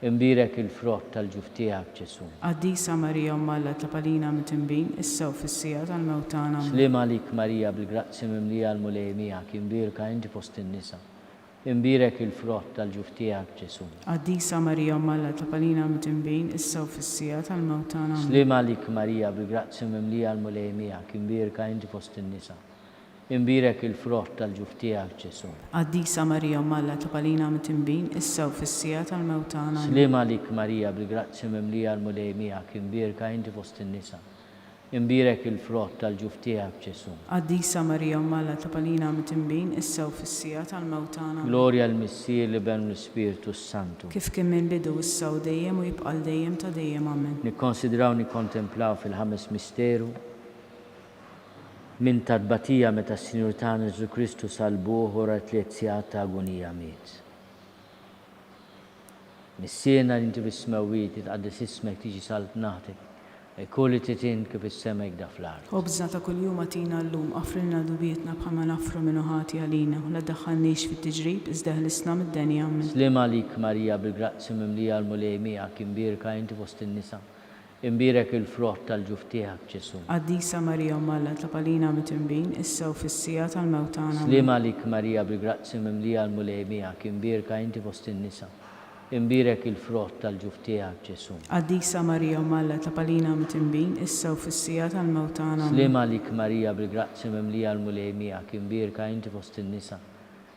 Imbirek il-frott tal-ġuf tiegħek Ġesu. Qaddisa Marija Malla tlapalina mit-tinbin, issa u fis-sija tal-mewt tagħna. Slima lik Marija bil-grazzja mimlija l-mulejmija kimbirka inti fost in-nisa. Imbirek il-frott tal-ġuf tiegħek Ġesu. Qaddisa Marija Malla tlapalina mit-tinbin, issa u fis-sija tal-mewt tagħna. Slima lik Marija bil-grazzja mimlija l-mulejmija kimbirka inti fost in-nisa. Imbirek il-frott tal-ġuf tiegħek Ġesu. Qaddisa Marija Malla tlapalina mit-tinbin, issa u fis-sija tal-mewt tagħna. Slima lik Marija bil-grazzja mimlija l-mulejmija kimbirka inti fost in-nisa. Imbirek il-frott tal-ġuf tiegħek Ġesu. Qaddisa Marija Malla ta' palina mitimbin issa u fis-sija tal-mewt tagħna. Glorja l-Missier li ben l-Spiritu Santu. Kif kien mill-bidu issa u dejjem u jibqal dejjem ta' dejjem amen. Nikkonsidraw nikkontemplaw fil-ħames misteru minn tadbatija meta s-Sinjur tagħna Ġesu Kristu salbuh wara 3 sigħat ta' agonija miet. Nissiena li inti bis-smewwiet titqaddis ismek tiġi saltnatek. Kulli titin kif is-semek da fl-art. Obżna ta' kuljum atina llum qafrilna dubietna bħalma nafru minn ħati għalina u la ddaħħalniex fit-tiġrib iżda ħlisna mid-denja amen. Slima lik Marija bil-grazzi mimlija l-mulej miegħek imbirka inti fost in-nisa. Imbirek il-frott tal-ġuf tiegħek Ġesu. Qaddisa Marija Malla ta' palina mitimbin issa u fis-sija tal-mewt tagħna. Slima lik Marija bil-grazzi mimlija l-mulej miegħek imbirka inti fost in-nisa. Imbirek il-frott tal-ġuf tiegħek Ġesu. Qaddisa Marija Malla ta' palina mitimbin issa u fis-sija tal-mewt tagħna. Slima lik Marija bil-grazzi mimlija l-mulej miegħek imbirka inti fost in-nisa.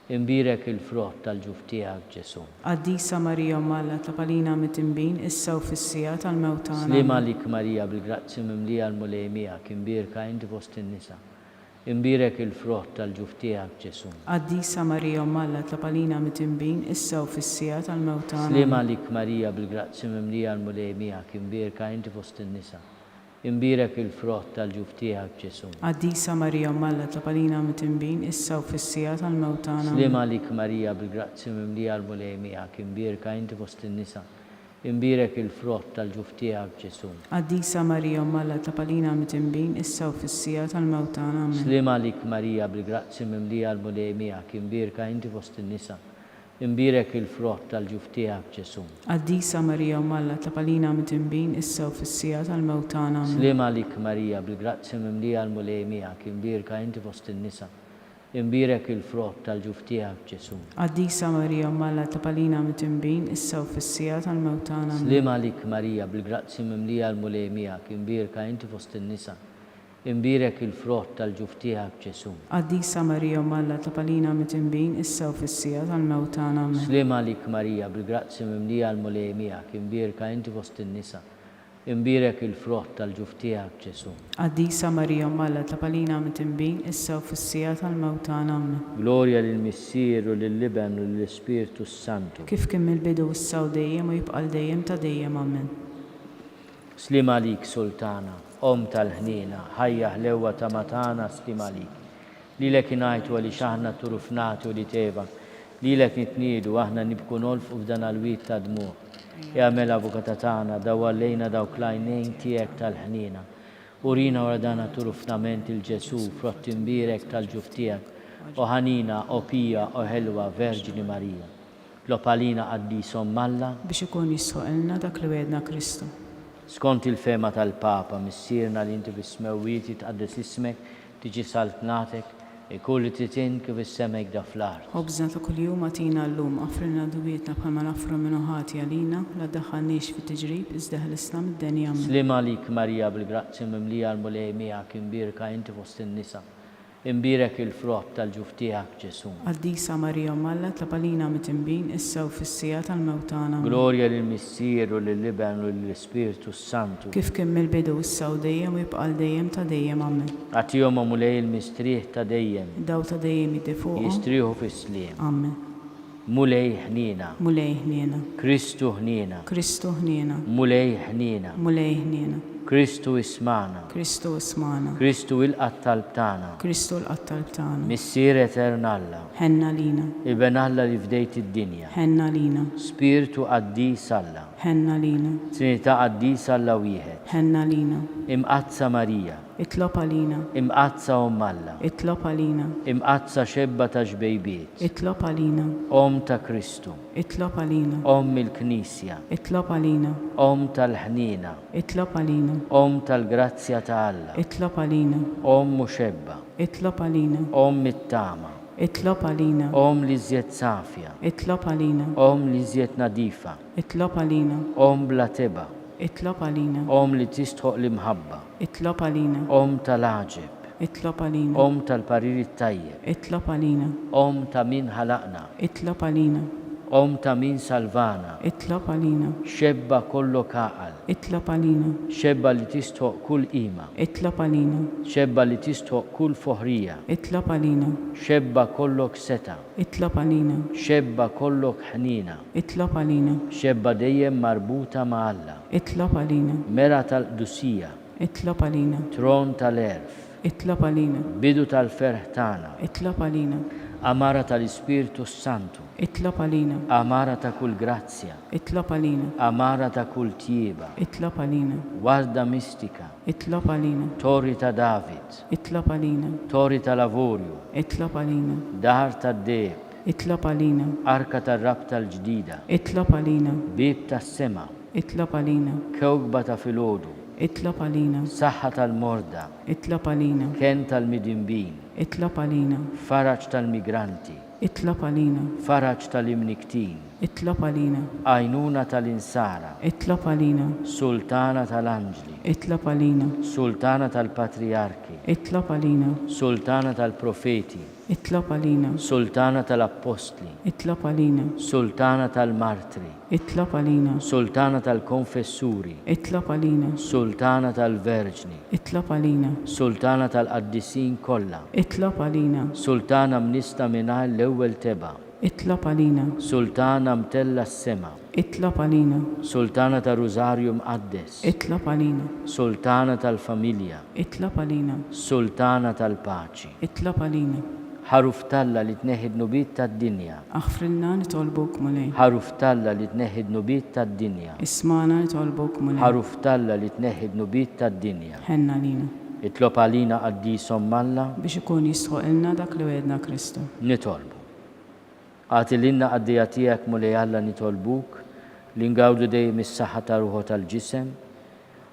Imbirek il-frott tal-ġuf tiegħek Ġesu. Qaddisa Marija Malla ta' palina mitimbin issa u fis-sija tal-mewt tagħna. Slima lik Marija bil-grazzi mimlija l-mulej miegħek imbirka inti fost in-nisa. Imbirek il-frott tal-ġuf tiegħek Ġesu. Qaddisa Marija Malla ta' palina mitimbin issa u fis-sija tal-mewt tagħna. Slima lik Marija bil-grazzi mimlija l-mulej miegħek imbirka inti fost in-nisa. Imbirek il-frott tal-ġuf tiegħek Ġesu. Qaddisa Marija Malla ta' palina mitimbin issa u fis-sija tal-mewt tagħna. Slima lik Marija bil-grazzi mimlija l-mulej miegħek imbirka inti fost in-nisa. Imbirek il-frott tal-ġuf tiegħek Ġesu. Qaddisa Marija Malla ta' palina mitimbin issa u fis-sija tal-mewt tagħna. Slima lik Marija bil-grazzi mimlija l-mulej miegħek imbirka inti fost in-nisa. Imbirek il-frott tal-ġuf tiegħek Ġesu. Qaddisa Marija Malla ta' palina mitimbin issa u fis-sija tal-mewt tagħna. Slima lik Marija bil-grazzi mimlija l-mulej miegħek imbirka inti fost in-nisa. Imbirek il-frott tal-ġuf tiegħek Ġesu. Qaddisa Marija Malla ta' palina mitimbin issa u fis-sija tal-mewt tagħna. Slima lik Marija bil-grazzi mimlija l-mulej miegħek imbirka inti fost in-nisa. Imbirek il-frott tal-ġuf tiegħek Ġesu. Qaddisa Marija Malla ta' palina mitimbin issa u fis-sija tal-mewt tagħna. Slima lik Marija bil-grazzi mimlija l-mulej miegħek imbirka inti fost in-nisa. Imbirek il-frott tal-ġuf tiegħek Ġesu. Qaddisa Marija Malla ta' palina mitimbin issa u fis-sija tal-mewt tagħna. Glorja lill-Missier u lill-Liben u lill-Spiritu Santu. Kif kien mill-bidu issa u dejjem u jibqal dejjem ta' dejjem amen. Slima lik Sultana, Om tal-ħnina, ħajja ħlewwa ta' matana slima lik. Lilek ingħajtu għaliex aħna turufnati u li teva. Lilek nitniedu aħna nibku nolfqu f'dan għall-wied ta' dmuħ. Jagħmel avukata tagħna daw għallejna dawk l-għajnejn tiegħek tal-ħnina. Urina wara dana turufnament il-Ġesu frott imbirek tal-ġuf tiegħek. O ħanina, o pija, o ħelwa Verġini Marija. Lopalina qaddisom Malla biex ikun jissoqilna dak li wedna Kristu. Skont il-fema tal-Papa, missierna li inti bis-smewwiet tqaddis ismek, tiġi saltnatek, kulli titin kif is-semek da fl-art. Obżna ta' kuljum atina llum qafrilna dubietna bħalma nafru minn ħati għalina la ddaħħalniex fit-tiġrib iżda ħlisna mid-denja amen. Slima lik Marija bil-grazzi mimlija l-mulej miegħek imbirka inti fost in-nisa. Imbirek il-frott tal-ġuf tiegħek Ġesu. Qaddisa Marija Malla ta' palina mitimbin issa u fis-sija tal-mewt tagħna. Glorja lill-Missier u lill-Liben u lill-Spiritu Santu. Kif kien mill-bidu issa u dejjem u jibqal dejjem ta' dejjem amen. Għatihom mulej il-mistrieħ ta' dejjem. Daw ta' dejjem jiddefuqhom. Jistrieħu fis-sliem. Amen. Mulej ħnina. Mulej ħniena. Kristu ħnina. Kristu ħniena. Mulej ħnina. Mulej ħniena. Kristu ismana. Kristu ismana. Kristu il-qattal tagħna. Kristu l-qattal tagħna. Missier eternalla. Ħenna lina. Iben Alla li fdejt id-dinja. Ħenna lina. Spiritu qaddis Alla. Ħenna lina. Trinità qaddis Alla wieħed. Ħenna lina. Imqazza Marija. Itlob għalina. Imqazza Alla. Itlob għalina. Imqazza xebba ta' xbejbiet. Itlob għalina. Om ta' Kristu. Itlob għalina. Om il-Knisja. Itlob għalina. Om tal-ħnina. Itlob għalina. Om tal-grazzja ta' Alla. Itlob għalina. Om muxebba. Itlob għalina. Om mit-tama. Itlob għalina. Om li żjed safja. Itlob għalina. Om li żjed nadifa. Itlob għalina. Om bla teba. Itlob għalina. Om li tistħoq l-imħabba. Itlob għalina. Om tal-aġeb. Itlob għalina. Om tal-pariri tajjeb. Itlob għalina. Om ta' min ħalaqna. Itlob għalina. Om ta' min salvana, اطلب علينا xebba kollo kaqal, اطلب علينا xebba li tistħoq kull qima, اطلب علينا xebba li tistħoq kull foħrija, اطلب علينا xebba kollok seta, اطلب علينا xebba kollok ħnina, اطلب علينا xebba dejjem marbuta ma' Alla, اطلب علينا mera tal-qdusija, اطلب علينا tron tal-erf, اطلب علينا bidu tal-ferħ tagħna, اطلب علينا amara tal-Ispirtu Santu, اطلب علينا amara ta' kull grazzja, اطلب علينا amara ta' kull tjieba, اطلب علينا warda mistika, اطلب علينا tori ta' David, اطلب علينا tori ta' lavorju, اطلب علينا dar ta' deb, اطلب علينا arka ta' rab tal-ġdida, اطلب علينا bib ta' sema, اطلب علينا kewkba ta' filodu, اطلب علينا saħħa tal-morda, اطلب علينا ken tal-midinbin, اطلب علينا faraġ tal-migranti, اطلب علينا faraġ tal-imniktin, اطلب علينا għajnuna tal-insara, اطلب علينا sultana tal-anġli, اطلب علينا sultana tal-patriarki, اطلب علينا sultana tal-profeti, اطلب علينا sultana tal-appostli, اطلب علينا sultana tal-martri, اطلب علينا sultana tal-konfessuri, اطلب علينا sultana tal-verġni, اطلب علينا sultana tal-qaddisin kollha, اطلب علينا sultana mnista mingħajr l-ewwel teba', اطلب علينا sultana mtella s-sema, اطلب علينا sultana tal-Rużarju mqaddes, اطلب علينا sultana tal-familja, اطلب علينا sultana tal-paċi. اطلب علينا ħaruf talla li tneħid nubit tad-dinja, اغفر لنا نطلبك مولاي ħaruf talla li tneħid nubit tad-dinja, اسمعنا نطلبك مولاي ħaruf talla li tneħid nubit tad-dinja. حنا لينا Itlob għalina qaddisom Alla, biex ikun jistħoq ilna dak li wedna Kristu. nitolbu. Għati l-inna għaddija tijak mulej Alla nitolbuk, li ngawdu dejjem is-saħħa ta' ruħu tal-ġisem,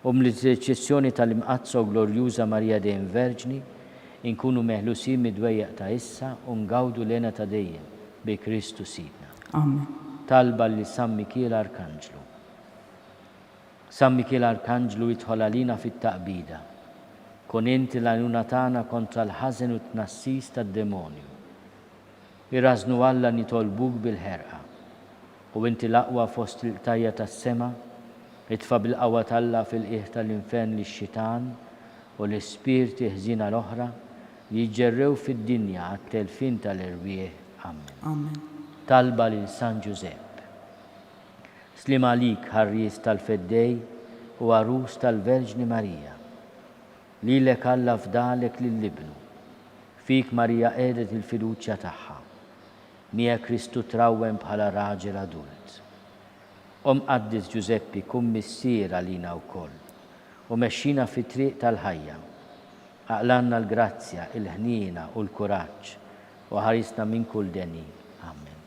mill-interċessjoni tal-imqazzo glorjuża Marija dejjem Verġni, inkunu meħlusin mid-dwejjaq ta' issa u ngawdu lena ta' dejjem bi Kristu Sidna. Amen. Talba li San Mikiel Arkanġlu. San Mikiel Arkanġlu jidħol għalina fit-taqbida. Kun inti l-għajnuna tagħna kontra l-ħażen u t-tnassis tad-demonju. Irrażnu Alla nitolbuk bil-ħerqa. U inti l-aqwa fost il-tajja tas-sema, itfa' bil-qawwa Alla fil-qiegħ tal-infern lix-xitan u l-ispirti ħżina l-oħra jiġġerrew fid-dinja għat-telfin tal-irwieħ. Amen. Amen. Talba lil San Giuseppe. Slim għalik ħarries tal-feddej u għarus tal-Verġni Marija. Lilek Alla fdalek lill-ibnu. Fik Marija qedet il-fiduċja tagħha. Mija Kristu trawwem bħala raġel adult. Qaddis Giuseppi kun missier għalina wkoll u mexxina fit-triq tal-ħajja. Aqlanna l-grazzja, il-ħniena u l-kuraġġ u ħarisna minn kull denin. Amen.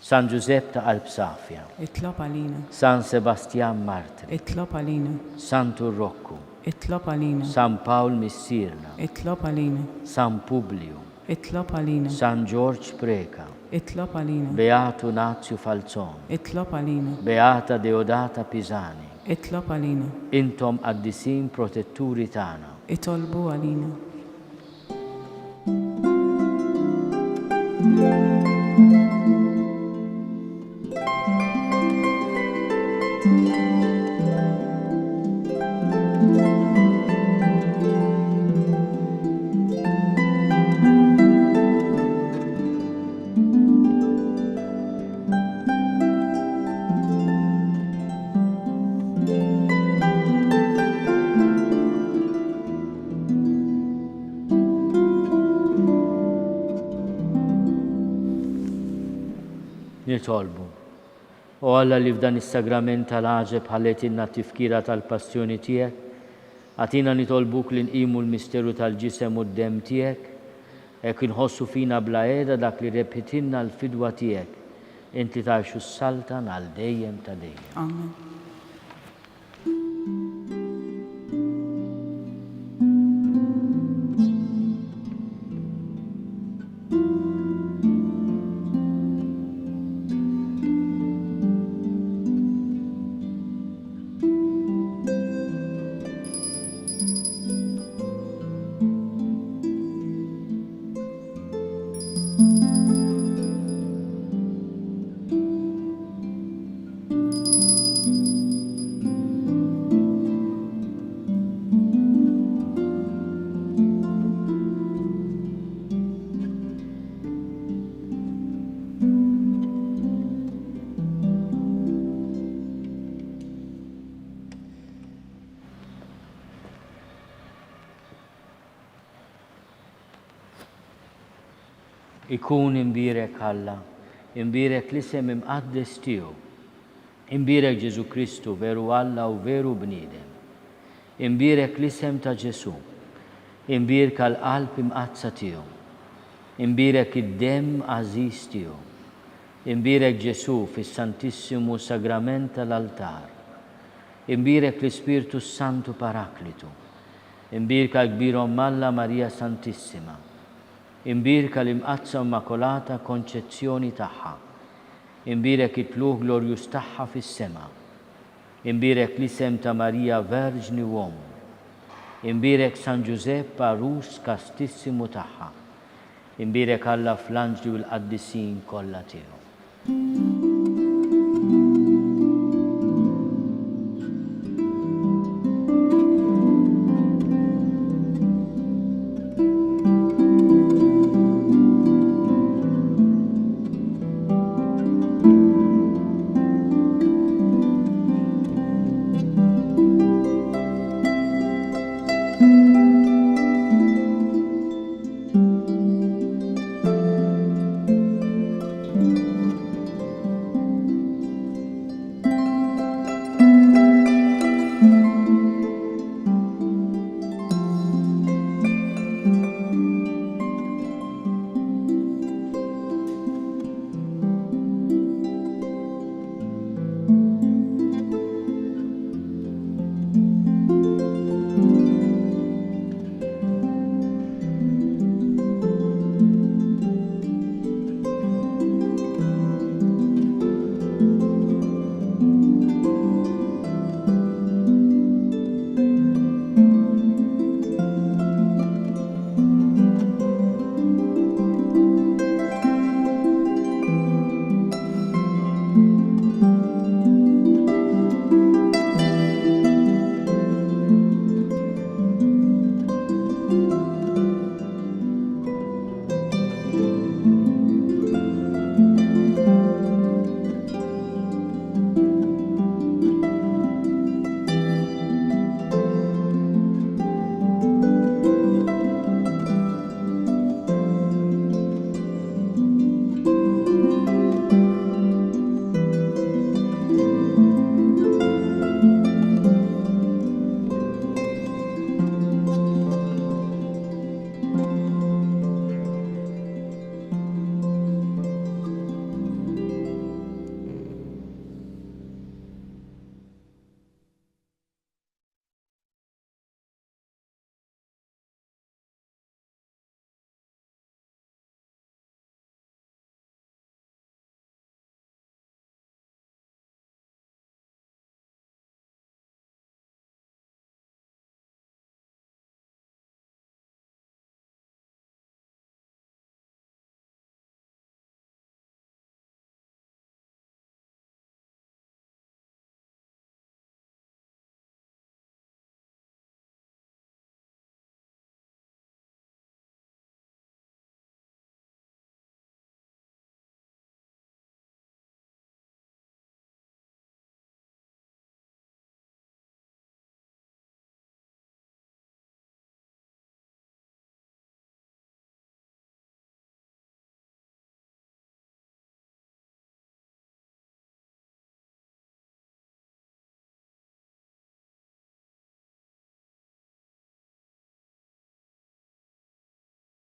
San Giuseppe ta' qalb safja. اطلب علينا San Sebastian Martri. اطلب علينا San Turroccu. اطلب علينا San Paul Missirna. اطلب علينا San Publio. اطلب علينا San George Preka. اطلب علينا Beato Nazio Falzon. اطلب علينا Beata Deodata Pisani. اطلب علينا Intom qaddisin protetturi tagħna. اطلبوا علينا. Nitolbu. U Alla li f'dan is-sagrament tal-ħaġeb ħalletilna t-tifkira tal-passjoni tiegħek, għatina nitolbuk li nqimu l-misteru tal-ġisem u d-dem tiegħek, hekk inħossu fina bla qiegħda dak li rebħitilna l-fidwa tiegħek, inti tgħixu s-saltan għal dejjem ta' dejjem. Amen. ikun imbirek Alla, imbirek l-isem imqaddes tiegħu, imbirek Ġesu Kristu veru Alla u veru bniedem, imbirek l-isem ta' Ġesu, imbirek l-qalb imqazza tiegħu, imbirek id-dem għażiż tiegħu, imbirek Ġesu fis-Santissimu Sagrament tal-altar, imbirek l-Ispirtu Santu Paraklitu, imbirka l-kbirhom Alla Marija Santissima, imbirka l-imqazza Immakolata Konċezzjoni tagħha, imbirek it-tluħ glorjus tagħha fis-sema, imbirek l-isem ta' Marija Verġni Uomo, imbirek San Giuseppe Arus Kastissimu tagħha, imbirek Alla fl-anġli u l-qaddisin kollha tiegħu.